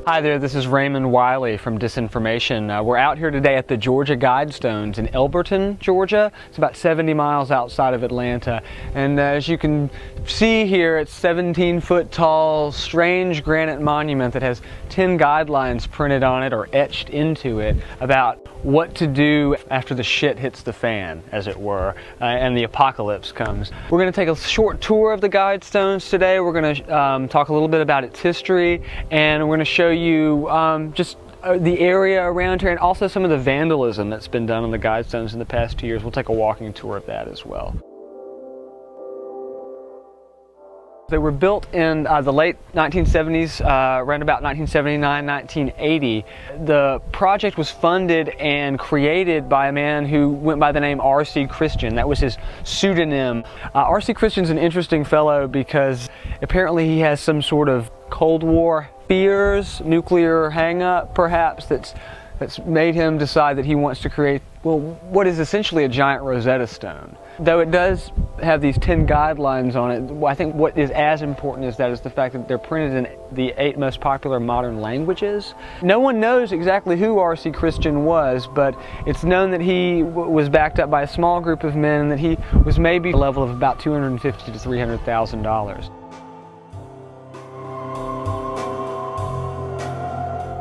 Hi there, this is Raymond Wiley from Disinformation. We're out here today at the Georgia Guidestones in Elbert, Georgia. It's about 70 miles outside of Atlanta. And as you can see here, it's 17-foot tall, strange granite monument that has 10 guidelines printed on it or etched into it about what to do after the shit hits the fan, as it were, and the apocalypse comes. We're going to take a short tour of the Guidestones today. We're going to talk a little bit about its history, and we're going to show you just the area around here and also some of the vandalism that's been done on the Guidestones in the past 2 years. We'll take a walking tour of that as well. They were built in the late 1970s, around about 1979, 1980. The project was funded and created by a man who went by the name R.C. Christian. That was his pseudonym. R.C. Christian's an interesting fellow because apparently he has some sort of Cold War fears, nuclear hang-up perhaps, that's made him decide that he wants to create, well, what is essentially a giant Rosetta Stone. Though it does have these 10 guidelines on it, I think what is as important as that is the fact that they're printed in the 8 most popular modern languages. No one knows exactly who R.C. Christian was, but it's known that he was backed up by a small group of men and that he was maybe a level of about $250,000 to $300,000.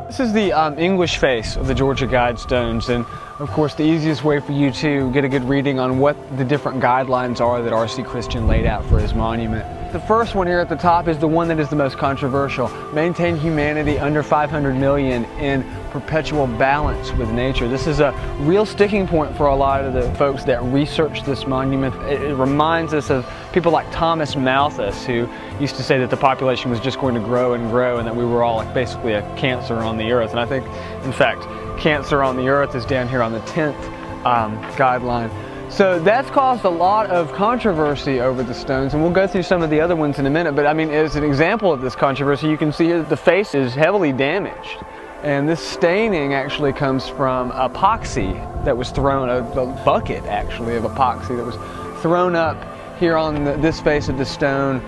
This is the English face of the Georgia Guidestones, and of course the easiest way for you to get a good reading on what the different guidelines are that R.C. Christian laid out for his monument. The first one here at the top is the one that is the most controversial. Maintain humanity under 500 million in perpetual balance with nature. This is a real sticking point for a lot of the folks that research this monument. It reminds us of people like Thomas Malthus, who used to say that the population was just going to grow and grow and that we were all like basically a cancer on the earth. And I think, in fact, cancer on the earth is down here on the 10th guideline. So that's caused a lot of controversy over the stones, and we'll go through some of the other ones in a minute. But I mean, as an example of this controversy, you can see here that the face is heavily damaged. And this staining actually comes from epoxy that was thrown, a bucket actually of epoxy that was thrown up here on this face of the stone.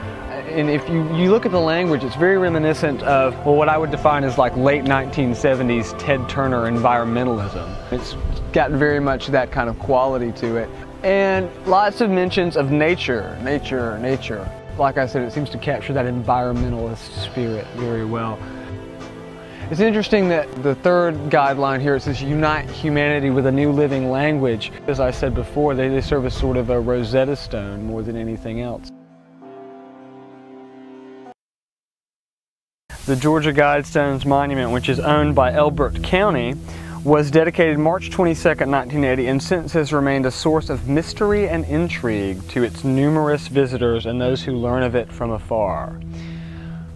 And if you look at the language, it's very reminiscent of, well, what I would define as like late 1970s Ted Turner environmentalism. It's got very much that kind of quality to it. And lots of mentions of nature, nature, nature. Like I said, it seems to capture that environmentalist spirit very well. It's interesting that the third guideline here, it says unite humanity with a new living language. As I said before, they serve as sort of a Rosetta Stone more than anything else. The Georgia Guidestones Monument, which is owned by Elbert County, was dedicated March 22nd, 1980, and since has remained a source of mystery and intrigue to its numerous visitors and those who learn of it from afar.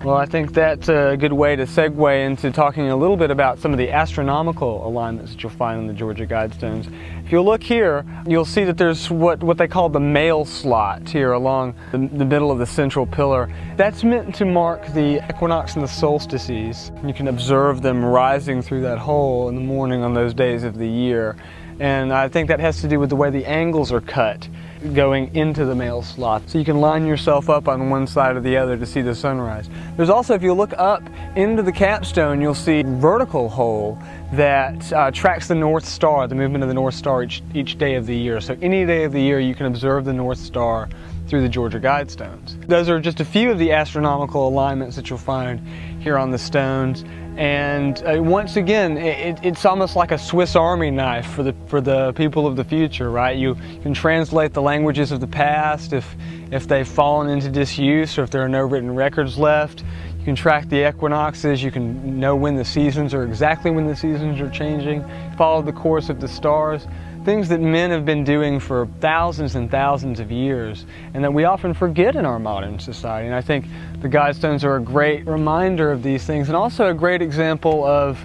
Well, I think that's a good way to segue into talking a little bit about some of the astronomical alignments that you'll find in the Georgia Guidestones. If you'll look here, you'll see that there's what they call the mail slot here along the middle of the central pillar. That's meant to mark the equinox and the solstices. You can observe them rising through that hole in the morning on those days of the year. And I think that has to do with the way the angles are cut going into the mail slot. So you can line yourself up on one side or the other to see the sunrise. There's also, if you look up into the capstone, you'll see a vertical hole that tracks the North Star, the movement of the North Star each day of the year. So any day of the year you can observe the North Star through the Georgia Guidestones. Those are just a few of the astronomical alignments that you'll find here on the stones. And once again, it's almost like a Swiss Army knife for the people of the future, right? You can translate the languages of the past if they've fallen into disuse or if there are no written records left. You can track the equinoxes, you can know when the seasons are, exactly when the seasons are changing, follow the course of the stars. Things that men have been doing for thousands and thousands of years and that we often forget in our modern society. And I think the Guidestones are a great reminder of these things and also a great example of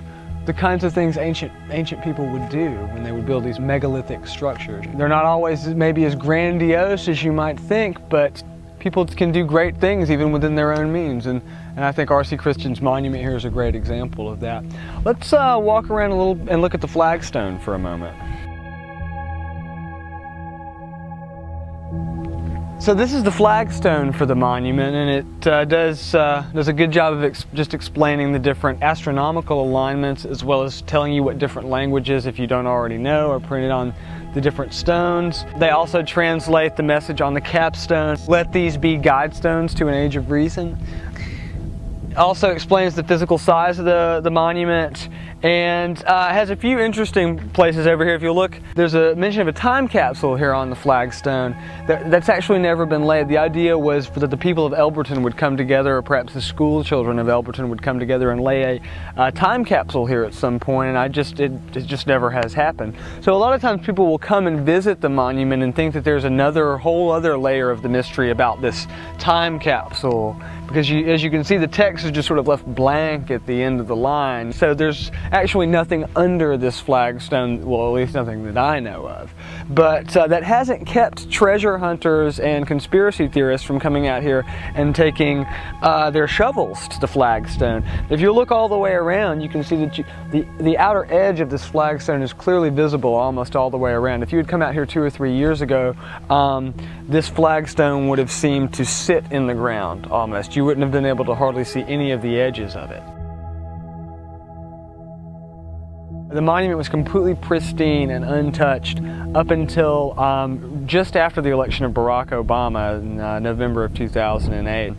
the kinds of things ancient people would do when they would build these megalithic structures. They're not always maybe as grandiose as you might think, but people can do great things even within their own means. And I think R.C. Christian's monument here is a great example of that. Let's walk around a little and look at the flagstone for a moment. So this is the flagstone for the monument, and it does a good job of just explaining the different astronomical alignments, as well as telling you what different languages, if you don't already know, are printed on the different stones. They also translate the message on the capstone. Let these be Guidestones to an age of reason. Also explains the physical size of the monument, and has a few interesting places over here. If you look, there's a mention of a time capsule here on the flagstone that's actually never been laid. The idea was that the people of Elberton would come together, or perhaps the school children of Elberton would come together and lay a time capsule here at some point, and it just never has happened. So a lot of times people will come and visit the monument and think that there's whole other layer of the mystery about this time capsule, because as you can see, the text is just sort of left blank at the end of the line. So there's actually nothing under this flagstone, well, at least nothing that I know of. But that hasn't kept treasure hunters and conspiracy theorists from coming out here and taking their shovels to the flagstone. If you look all the way around, you can see that the outer edge of this flagstone is clearly visible almost all the way around. If you had come out here 2 or 3 years ago, this flagstone would have seemed to sit in the ground almost. You wouldn't have been able to hardly see any of the edges of it. The monument was completely pristine and untouched up until just after the election of Barack Obama in November of 2008.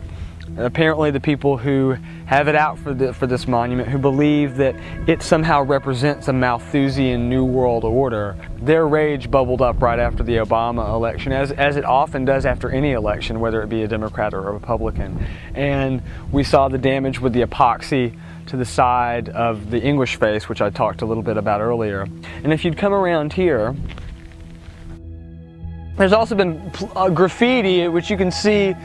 Apparently the people who have it out for this monument, who believe that it somehow represents a Malthusian New World Order, their rage bubbled up right after the Obama election, as it often does after any election, whether it be a Democrat or a Republican. And we saw the damage with the epoxy to the side of the English face, which I talked a little bit about earlier. And if you'd come around here, there's also been graffiti, which you can see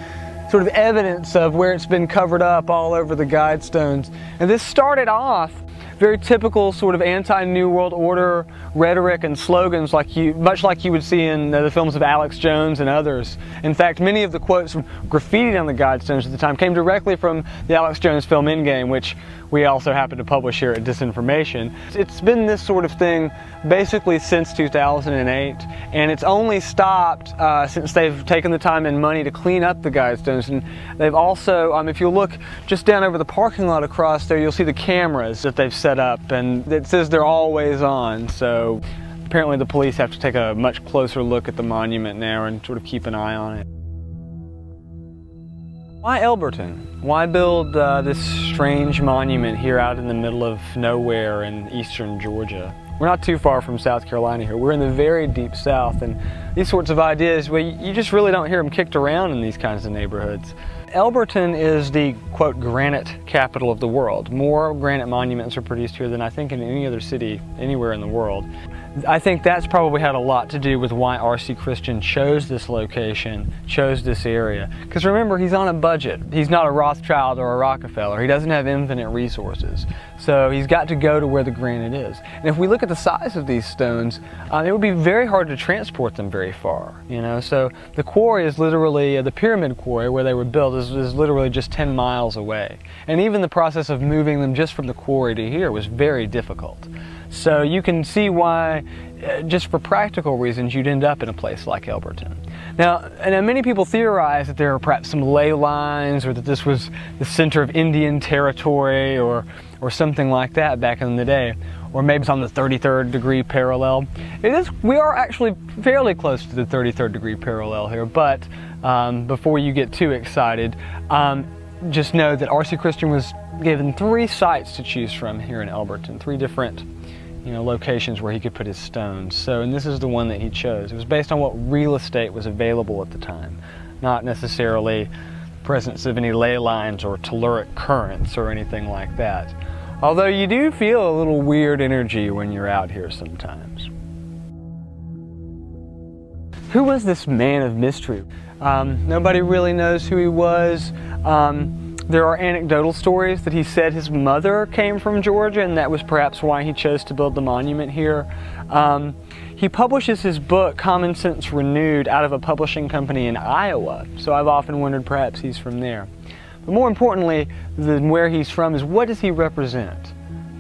sort of evidence of where it's been covered up all over the Guidestones. And this started off very typical sort of anti-New World Order rhetoric and slogans, much like you would see in the films of Alex Jones and others. In fact, many of the quotes graffitied on the Guidestones at the time came directly from the Alex Jones film Endgame, which we also happen to publish here at Disinformation. It's been this sort of thing basically since 2008, and it's only stopped since they've taken the time and money to clean up the Guidestones. And they've also, if you look just down over the parking lot across there, you'll see the cameras that they've set up, and it says they're always on. So apparently the police have to take a much closer look at the monument now and sort of keep an eye on it. Why Elberton? Why build this strange monument here out in the middle of nowhere in eastern Georgia? We're not too far from South Carolina here. We're in the very deep South, and these sorts of ideas, well, you just really don't hear them kicked around in these kinds of neighborhoods. Elberton is the, quote, granite capital of the world. More granite monuments are produced here than I think in any other city anywhere in the world. I think that's probably had a lot to do with why R.C. Christian chose this location, chose this area. Because remember, he's on a budget. He's not a Rothschild or a Rockefeller. He doesn't have infinite resources. So he's got to go to where the granite is. And if we look at the size of these stones, it would be very hard to transport them very far. You know, so the quarry is literally, the pyramid quarry where they were built is literally just 10 miles away. And even the process of moving them just from the quarry to here was very difficult. So you can see why, just for practical reasons, you'd end up in a place like Elberton. Now, many people theorize that there are perhaps some ley lines, or that this was the center of Indian territory, or something like that back in the day. Or maybe it's on the 33rd degree parallel. We are actually fairly close to the 33rd degree parallel here, but before you get too excited, just know that R.C. Christian was given 3 sites to choose from here in Elberton, 3 different locations where he could put his stones. So, and this is the one that he chose. It was based on what real estate was available at the time, not necessarily the presence of any ley lines or telluric currents or anything like that. Although you do feel a little weird energy when you're out here sometimes. Who was this man of mystery? Nobody really knows who he was. There are anecdotal stories that he said his mother came from Georgia, and that was perhaps why he chose to build the monument here. He publishes his book, Common Sense Renewed, out of a publishing company in Iowa, so I've often wondered perhaps he's from there. But more importantly than where he's from is, what does he represent?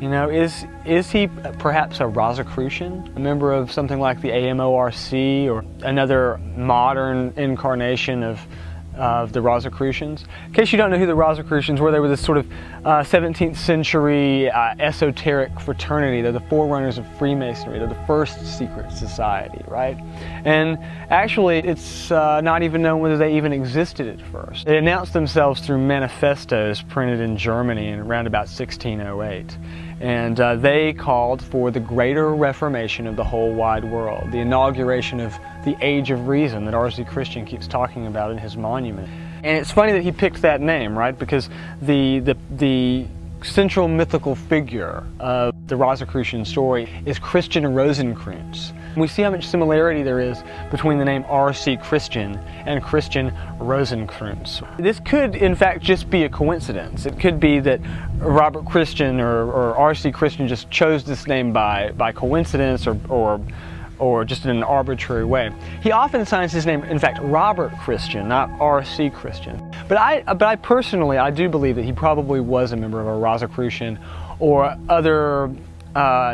You know, is he perhaps a Rosicrucian, a member of something like the AMORC or another modern incarnation of the Rosicrucians? In case you don't know who the Rosicrucians were, they were this sort of 17th century esoteric fraternity. They're the forerunners of Freemasonry. They're the first secret society, right? And actually, it's not even known whether they even existed at first. They announced themselves through manifestos printed in Germany in around about 1608. And they called for the greater reformation of the whole wide world, the inauguration of the Age of Reason that R.C. Christian keeps talking about in his monument. And it's funny that he picked that name, right? Because the central mythical figure of the Rosicrucian story is Christian Rosenkreuz. We see how much similarity there is between the name R.C. Christian and Christian Rosenkreuz. This could, in fact, just be a coincidence. It could be that Robert Christian or R.C. Christian just chose this name by coincidence or just in an arbitrary way. He often signs his name, in fact, Robert Christian, not R.C. Christian. But I personally, I do believe that he probably was a member of a Rosicrucian or other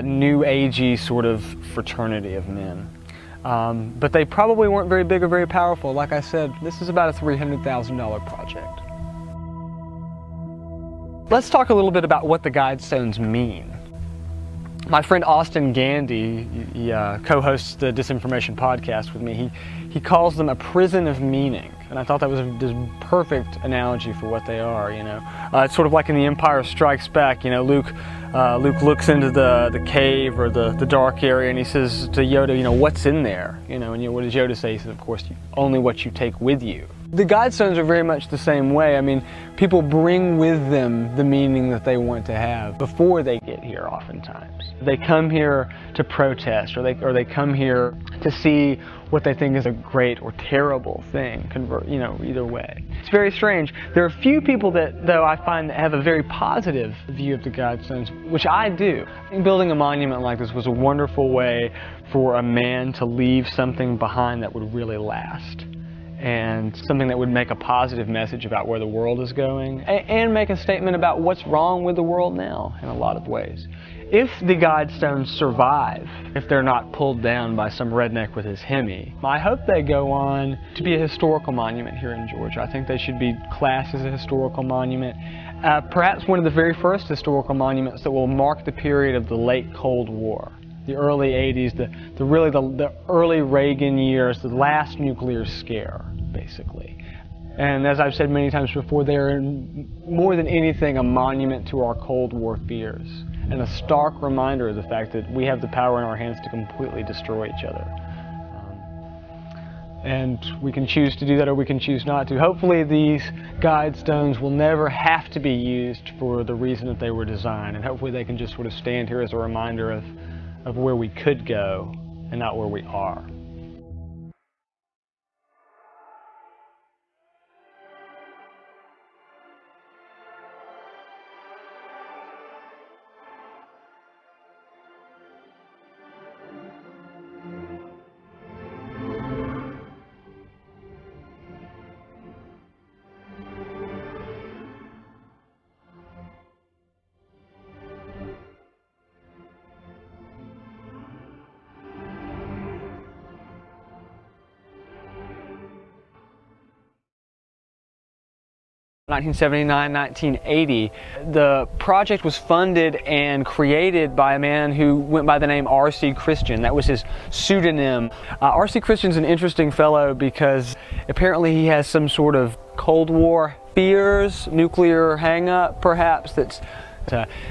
New Agey sort of fraternity of men. But they probably weren't very big or very powerful. Like I said, this is about a $300,000 project. Let's talk a little bit about what the Guidestones mean. My friend Austin Gandy, he co-hosts the Disinformation podcast with me. He calls them a prison of meaning, and I thought that was a perfect analogy for what they are. You know, it's sort of like in The Empire Strikes Back. You know, Luke looks into the cave or the dark area, and he says to Yoda, you know, what's in there? You know, and what does Yoda say? He says, of course, only what you take with you. The Guidestones are very much the same way. I mean, people bring with them the meaning that they want to have before they get here oftentimes. They come here to protest, or they come here to see what they think is a great or terrible thing, you know, either way. It's very strange. There are few people that, though, I find that have a very positive view of the Guidestones, which I do. I think building a monument like this was a wonderful way for a man to leave something behind that would really last, and something that would make a positive message about where the world is going, and make a statement about what's wrong with the world now in a lot of ways. If the Guidestones survive, if they're not pulled down by some redneck with his Hemi, I hope they go on to be a historical monument here in Georgia. I think they should be classed as a historical monument. Perhaps one of the very first historical monuments that will mark the period of the late Cold War. The early 80s, the early Reagan years, the last nuclear scare, basically. And as I've said many times before, they are more than anything a monument to our Cold War fears, and a stark reminder of the fact that we have the power in our hands to completely destroy each other. And we can choose to do that, or we can choose not to. Hopefully these Guidestones will never have to be used for the reason that they were designed, and hopefully they can just sort of stand here as a reminder of where we could go and not where we are. In 1979-1980, the project was funded and created by a man who went by the name R.C. Christian. That was his pseudonym. R.C. Christian's an interesting fellow because apparently he has some sort of Cold War fears, nuclear hang-up perhaps,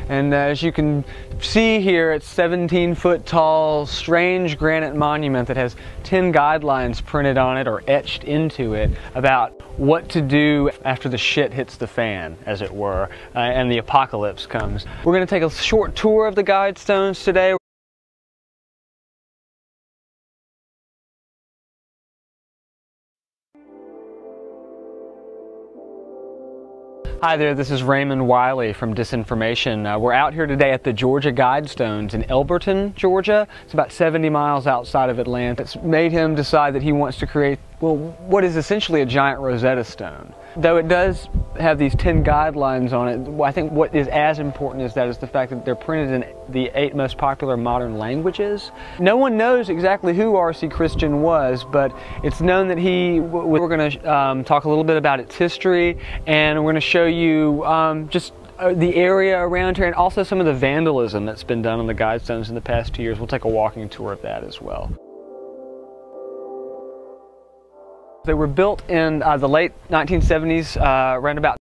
and as you can see here, it's 17-foot tall, strange granite monument that has 10 guidelines printed on it or etched into it about what to do after the shit hits the fan, as it were, and the apocalypse comes. We're going to take a short tour of the Guidestones today. Hi there, this is Raymond Wiley from Disinformation. We're out here today at the Georgia Guidestones in Elbert, Georgia. It's about 70 miles outside of Atlanta. It's made him decide that he wants to create well, what is essentially a giant Rosetta Stone. Though it does have these 10 guidelines on it, I think what is as important as that is the fact that they're printed in the 8 most popular modern languages. No one knows exactly who R.C. Christian was, but it's known that we're going to talk a little bit about its history, and we're going to show you just the area around here, and also some of the vandalism that's been done on the Guidestones in the past 2 years. We'll take a walking tour of that as well. They were built in the late 1970s, around about